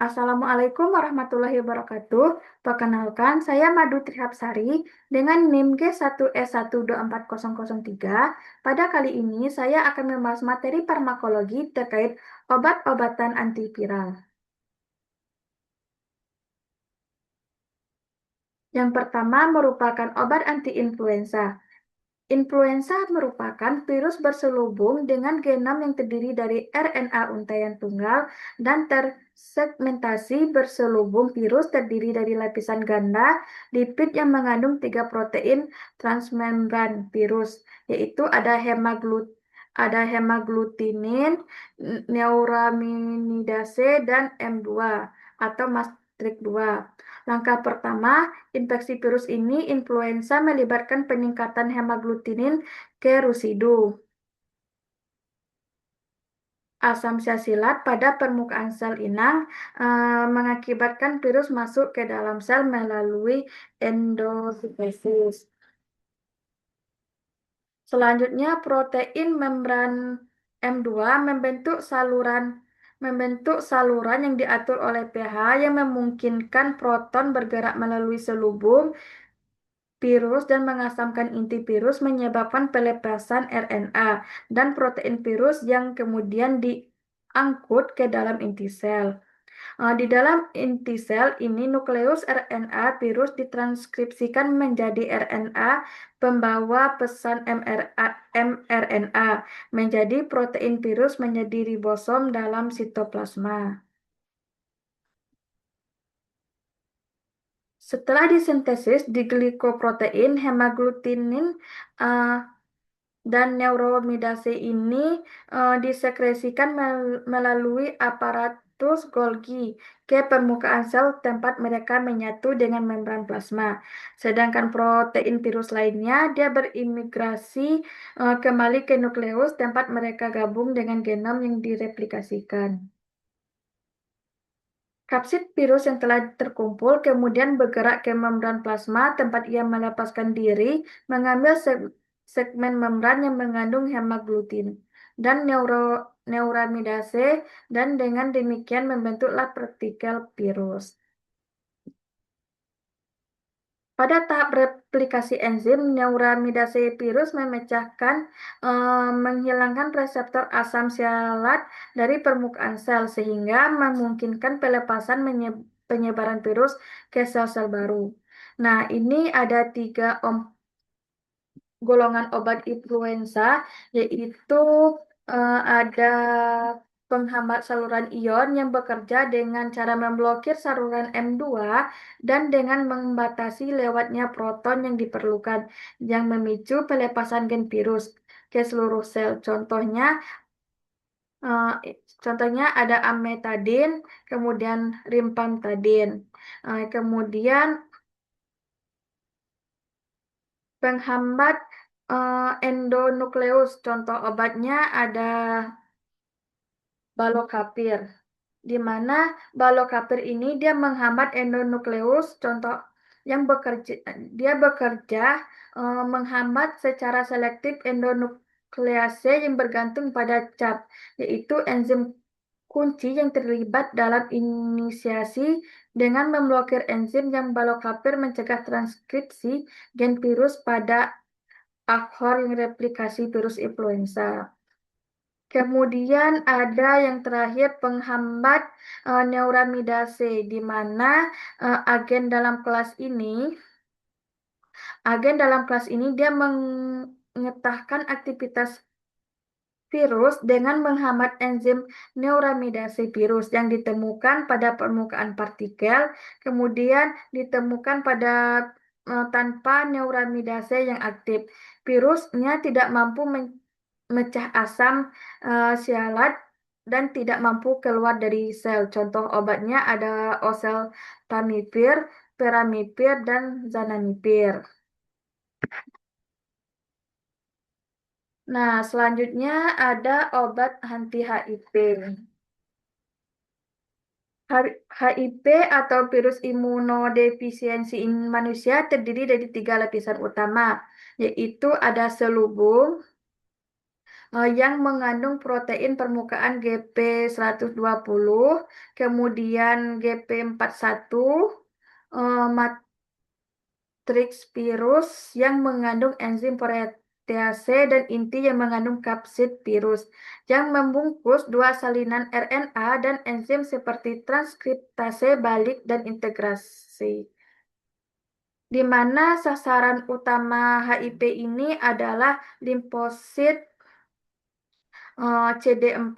Assalamualaikum warahmatullahi wabarakatuh. Perkenalkan, saya Madu Trihapsari dengan NIM G1S1240003. Pada kali ini, saya akan membahas materi farmakologi terkait obat-obatan antiviral. Yang pertama merupakan obat anti-influenza. Influenza merupakan virus berselubung dengan genom yang terdiri dari RNA untaian tunggal dan tersegmentasi berselubung virus terdiri dari lapisan ganda lipid yang mengandung tiga protein transmembran virus, yaitu ada hemaglutinin, neuraminidase, dan M2 atau matrix 2. Langkah pertama, infeksi virus ini influenza melibatkan peningkatan hemaglutinin ke rusidu asam siasilat pada permukaan sel inang, mengakibatkan virus masuk ke dalam sel melalui endosintesis. Selanjutnya, protein membran M2 membentuk saluran yang diatur oleh pH yang memungkinkan proton bergerak melalui selubung virus dan mengasamkan inti virus, menyebabkan pelepasan RNA dan protein virus yang kemudian diangkut ke dalam inti sel. Di dalam inti sel ini nukleus RNA virus ditranskripsikan menjadi RNA pembawa pesan mRNA menjadi protein virus menjadi ribosom dalam sitoplasma. Setelah disintesis di glikoprotein, hemaglutinin uh, dan neuromidase ini disekresikan melalui aparatus Golgi ke permukaan sel tempat mereka menyatu dengan membran plasma. Sedangkan protein virus lainnya dia berimigrasi kembali ke nukleus tempat mereka gabung dengan genom yang direplikasikan. Kapsid virus yang telah terkumpul kemudian bergerak ke membran plasma tempat ia melepaskan diri, mengambil segmen membran yang mengandung hemaglutin dan neuramidase, dan dengan demikian membentuklah partikel virus. Pada tahap replikasi enzim, neuramidase virus menghilangkan reseptor asam sialat dari permukaan sel sehingga memungkinkan pelepasan penyebaran virus ke sel-sel baru. Nah, ini ada tiga golongan obat influenza, yaitu ada penghambat saluran ion yang bekerja dengan cara memblokir saluran M2 dan dengan membatasi lewatnya proton yang diperlukan, yang memicu pelepasan gen virus ke seluruh sel. Eh, contohnya ada ametadin, kemudian rimpantadin. Kemudian penghambat endonukleus, contoh obatnya ada balokapir, di mana balokapir ini dia menghambat endonukleus, contoh yang bekerja menghambat secara selektif endonuklease yang bergantung pada cap, yaitu enzim kunci yang terlibat dalam inisiasi. Dengan memblokir enzim yang balokapir mencegah transkripsi gen virus pada akhor yang replikasi virus influenza. Kemudian ada yang terakhir penghambat neuramidase, di mana agen dalam kelas ini dia mengetahui aktivitas virus dengan menghambat enzim neuramidase virus yang ditemukan pada permukaan partikel, kemudian ditemukan tanpa neuramidase yang aktif. Virusnya tidak mampu memecah asam sialat dan tidak mampu keluar dari sel. Contoh obatnya ada oseltamivir, peramivir, dan zanamivir. Nah, selanjutnya ada obat anti HIV. HIV atau virus imunodefisiensi manusia terdiri dari tiga lapisan utama, yaitu ada selubung, yang mengandung protein permukaan GP120, kemudian GP41, matriks virus yang mengandung enzim protease dan inti yang mengandung kapsid virus yang membungkus dua salinan RNA dan enzim seperti transkriptase balik dan integrasi. Di mana sasaran utama HIP ini adalah limfosit CD4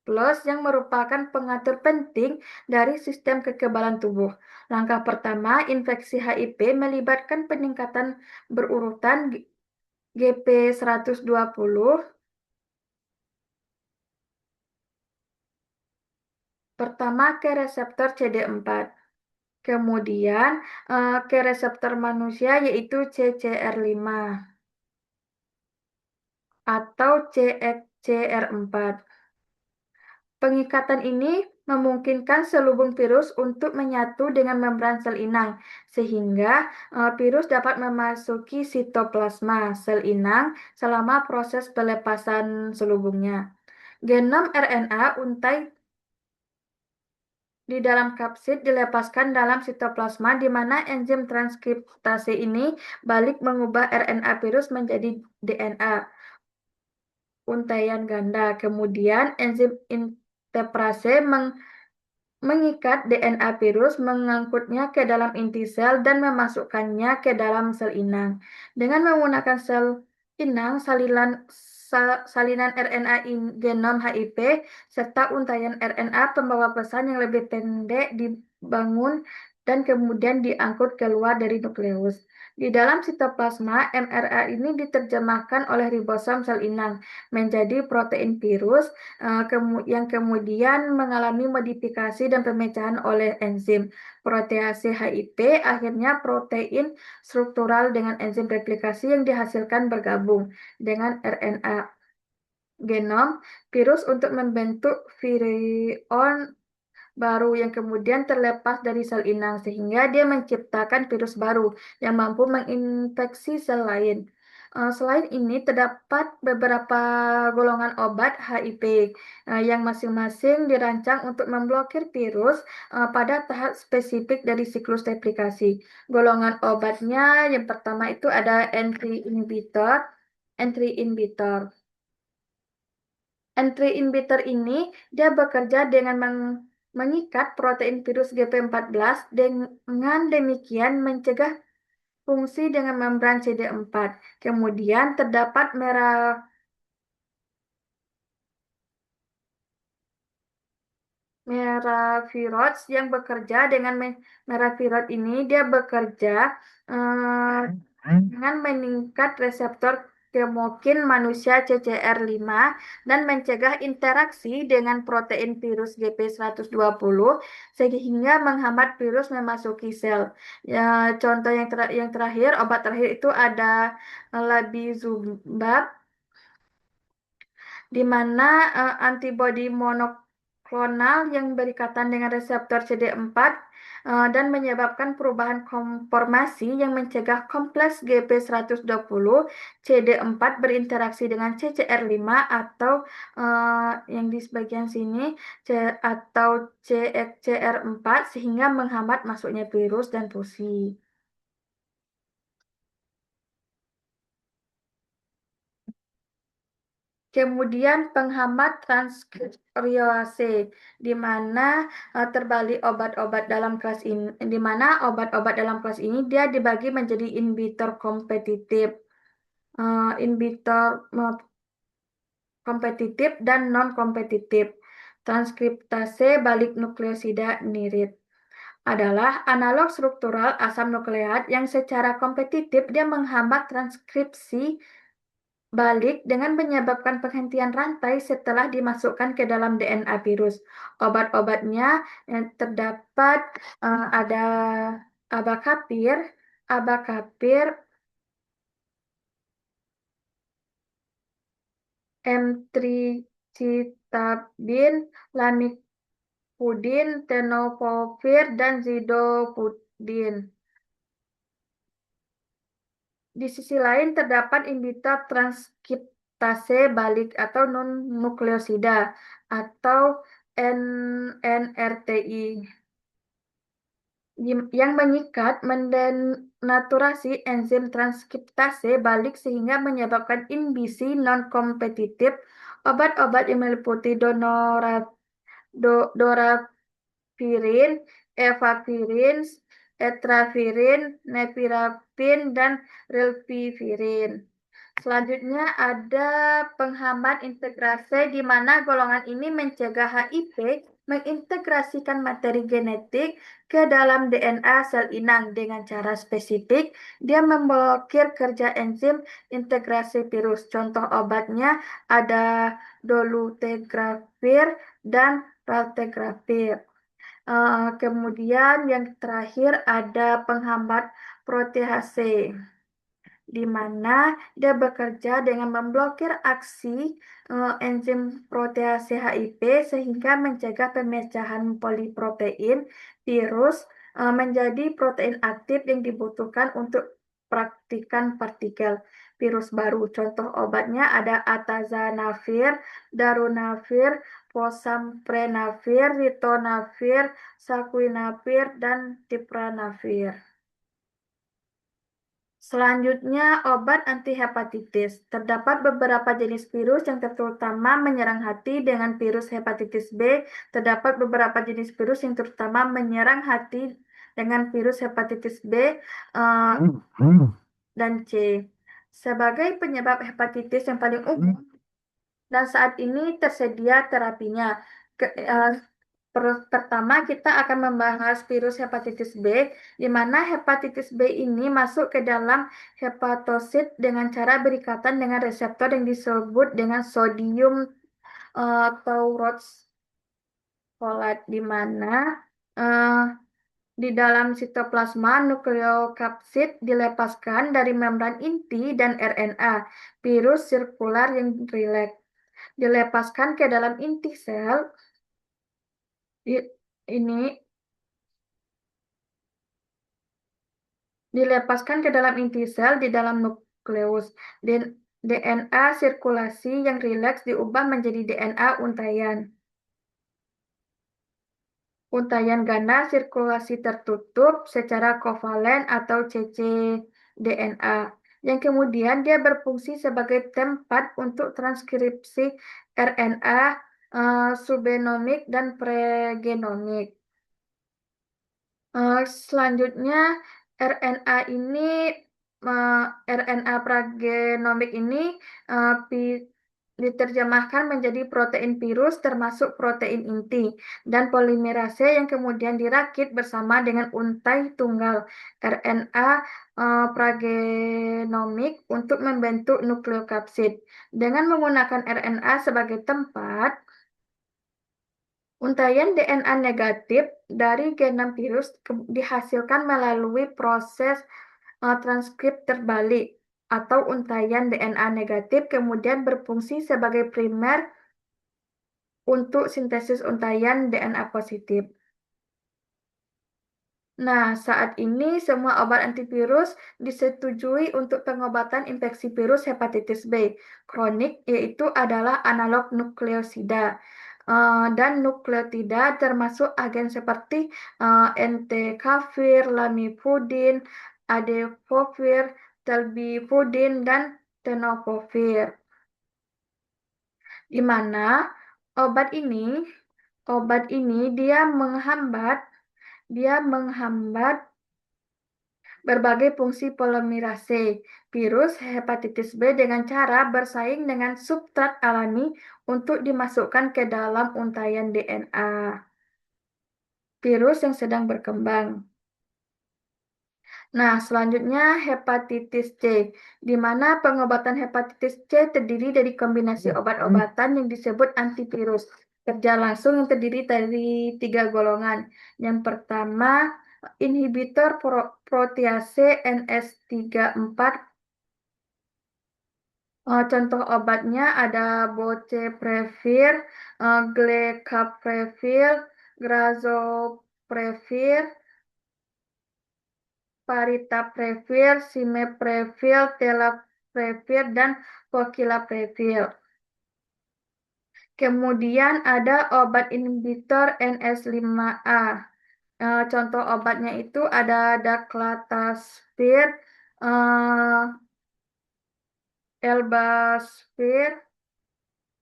plus yang merupakan pengatur penting dari sistem kekebalan tubuh. Langkah pertama, infeksi HIP melibatkan peningkatan berurutan GP120. Pertama ke reseptor CD4. Kemudian ke reseptor manusia yaitu CCR5 atau CXCR4. Pengikatan ini memungkinkan selubung virus untuk menyatu dengan membran sel inang, sehingga virus dapat memasuki sitoplasma sel inang selama proses pelepasan selubungnya. Genom RNA untai di dalam kapsid dilepaskan dalam sitoplasma, di mana enzim transkriptase ini balik mengubah RNA virus menjadi DNA untaian ganda. Kemudian enzim inteprase mengikat DNA virus, mengangkutnya ke dalam inti sel dan memasukkannya ke dalam sel inang. Dengan menggunakan sel inang, salinan RNA genom HIP serta untaian RNA pembawa pesan yang lebih pendek dibangun dan kemudian diangkut keluar dari nukleus. Di dalam sitoplasma, mRNA ini diterjemahkan oleh ribosom sel inang menjadi protein virus yang kemudian mengalami modifikasi dan pemecahan oleh enzim protease HIP. Akhirnya protein struktural dengan enzim replikasi yang dihasilkan bergabung dengan RNA genom virus untuk membentuk virion baru yang kemudian terlepas dari sel inang sehingga dia menciptakan virus baru yang mampu menginfeksi sel lain. Selain ini terdapat beberapa golongan obat HIP yang masing-masing dirancang untuk memblokir virus pada tahap spesifik dari siklus replikasi. Golongan obatnya yang pertama itu ada entry inhibitor. Entry inhibitor. Entry inhibitor ini dia bekerja dengan mengikat protein virus GP14 dengan demikian mencegah fungsi dengan membran CD4. Kemudian terdapat meravirox yang bekerja dengan meravirox ini dia bekerja eh, dengan meningkat reseptor kemokin manusia CCR5 dan mencegah interaksi dengan protein virus GP120 sehingga menghambat virus memasuki sel. Ya, contoh yang terakhir, obat terakhir itu ada labizumab di mana antibodi monoklonal yang berikatan dengan reseptor CD4 dan menyebabkan perubahan konformasi yang mencegah kompleks GP120 CD4 berinteraksi dengan CCR5 atau yang di bagian sini atau CXCR4 sehingga menghambat masuknya virus dan fusi. Kemudian penghambat transkriptase, di mana terbalik obat-obat dalam kelas ini, di mana obat-obat dalam kelas ini dia dibagi menjadi inhibitor kompetitif, inhibitor kompetitif dan non kompetitif. Transkriptase balik nukleosida nirit adalah analog struktural asam nukleat yang secara kompetitif dia menghambat transkripsi balik dengan menyebabkan penghentian rantai setelah dimasukkan ke dalam DNA virus. Obat-obatnya yang terdapat ada abacavir, abacavir, emtricitabine, lamivudine, tenofovir, dan zidovudin. Di sisi lain terdapat inhibitor transkriptase transkriptase balik atau non nukleosida atau NNRTI yang mengikat mendenaturasi enzim transkriptase balik sehingga menyebabkan inhibisi non-kompetitif obat-obat yang meliputi doravirin, evavirin, etravirin, nevirapin, dan rilpivirin. Selanjutnya ada penghambat integrase di mana golongan ini mencegah HIV mengintegrasikan materi genetik ke dalam DNA sel inang dengan cara spesifik. Dia memblokir kerja enzim integrasi virus. Contoh obatnya ada dolutegravir dan raltegravir. Kemudian yang terakhir ada penghambat protease di mana dia bekerja dengan memblokir aksi enzim protease HIV sehingga mencegah pemecahan poliprotein virus menjadi protein aktif yang dibutuhkan untuk praktikan partikel virus baru. Contoh obatnya ada atazanavir, darunavir, fosamprenavir, ritonavir, saquinavir, dan tipranavir. Selanjutnya, obat antihepatitis. Terdapat beberapa jenis virus yang terutama menyerang hati dengan virus hepatitis B. Terdapat beberapa jenis virus yang terutama menyerang hati dengan virus hepatitis B dan C. Sebagai penyebab hepatitis yang paling umum, dan saat ini tersedia terapinya. Pertama, kita akan membahas virus hepatitis B, di mana hepatitis B ini masuk ke dalam hepatosit dengan cara berikatan dengan reseptor yang disebut dengan sodium taurox folat, di mana uh, di dalam sitoplasma nukleokapsid dilepaskan dari membran inti dan RNA virus sirkular yang rileks dilepaskan ke dalam inti sel. Ini dilepaskan ke dalam inti sel di dalam nukleus. DNA sirkulasi yang rileks diubah menjadi DNA untaian. Untaian ganas sirkulasi tertutup secara kovalen atau cccDNA, yang kemudian dia berfungsi sebagai tempat untuk transkripsi RNA subgenomik dan pregenomik. Selanjutnya RNA ini RNA pragenomik ini diterjemahkan menjadi protein virus termasuk protein inti dan polimerase yang kemudian dirakit bersama dengan untai tunggal RNA pragenomik untuk membentuk nukleokapsid. Dengan menggunakan RNA sebagai tempat, untaian DNA negatif dari genom virus dihasilkan melalui proses transkrip terbalik atau untaian DNA negatif kemudian berfungsi sebagai primer untuk sintesis untaian DNA positif. Nah, saat ini semua obat antivirus disetujui untuk pengobatan infeksi virus hepatitis B kronik, yaitu adalah analog nukleosida dan nukleotida termasuk agen seperti entecavir, lamivudin, adefovir, telbifudin, dan tenofovir. Di mana obat ini dia menghambat berbagai fungsi polimerase virus hepatitis B dengan cara bersaing dengan substrat alami untuk dimasukkan ke dalam untaian DNA virus yang sedang berkembang. Nah, selanjutnya hepatitis C, di mana pengobatan hepatitis C terdiri dari kombinasi obat-obatan yang disebut antivirus. Kerja langsung yang terdiri dari 3 golongan. Yang pertama, inhibitor protease NS34. Contoh obatnya ada boceprevir, glecaprevir, grazoprevir, paritaprevir, simeprevir, Previr, dan Foquilaprevir. Kemudian ada obat inhibitor NS5A. Contoh obatnya itu ada Daclataspir, eh, Elbaspir,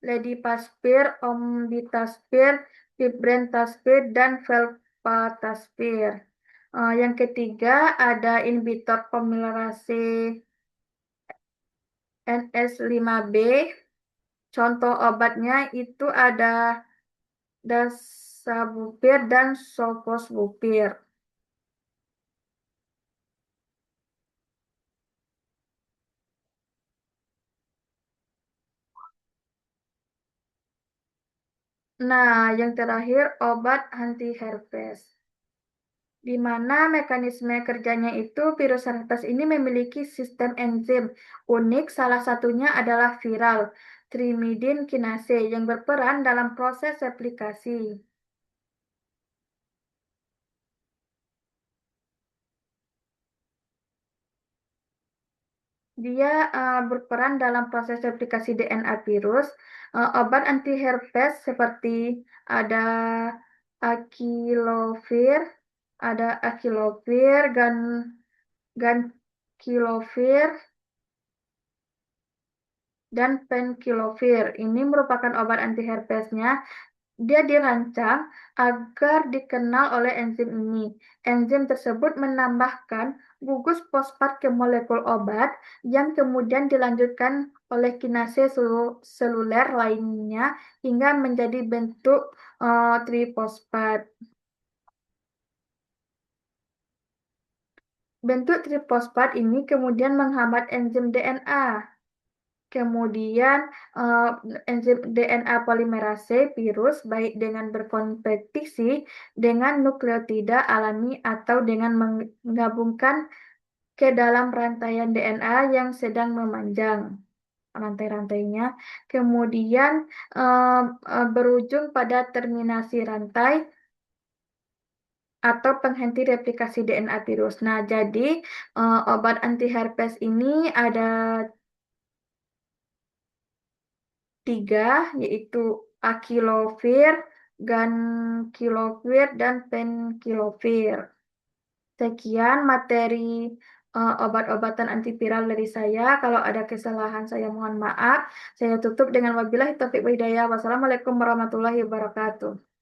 Ladypaspir, Ombitasvir, Vibrentaspir, dan Velpataspir. Yang ketiga ada inhibitor polymerase NS5B. Contoh obatnya itu ada Dasabupir dan Sofosbupir. Nah, yang terakhir obat anti herpes. Di mana mekanisme kerjanya itu virus herpes ini memiliki sistem enzim unik, salah satunya adalah viral thrimidin kinase yang berperan dalam proses replikasi. Dia berperan dalam proses replikasi DNA virus. Obat anti herpes seperti ada Acyclovir, Ganciclovir, dan Penclovir. Ini merupakan obat anti herpesnya. Dia dirancang agar dikenal oleh enzim ini. Enzim tersebut menambahkan gugus fosfat ke molekul obat yang kemudian dilanjutkan oleh kinase seluler lainnya hingga menjadi bentuk trifosfat. Bentuk trifosfat ini kemudian menghambat enzim DNA. Kemudian eh, enzim DNA polimerase virus baik dengan berkompetisi dengan nukleotida alami atau dengan menggabungkan ke dalam rantaian DNA yang sedang memanjang rantai-rantainya, kemudian eh, berujung pada terminasi rantai atau penghenti replikasi DNA virus. Nah, jadi obat anti herpes ini ada tiga, yaitu Acyclovir, Ganciclovir, dan Penclovir. Sekian materi obat-obatan antiviral dari saya. Kalau ada kesalahan, saya mohon maaf. Saya tutup dengan wabillahi taufiq wa hidayah. Wassalamualaikum warahmatullahi wabarakatuh.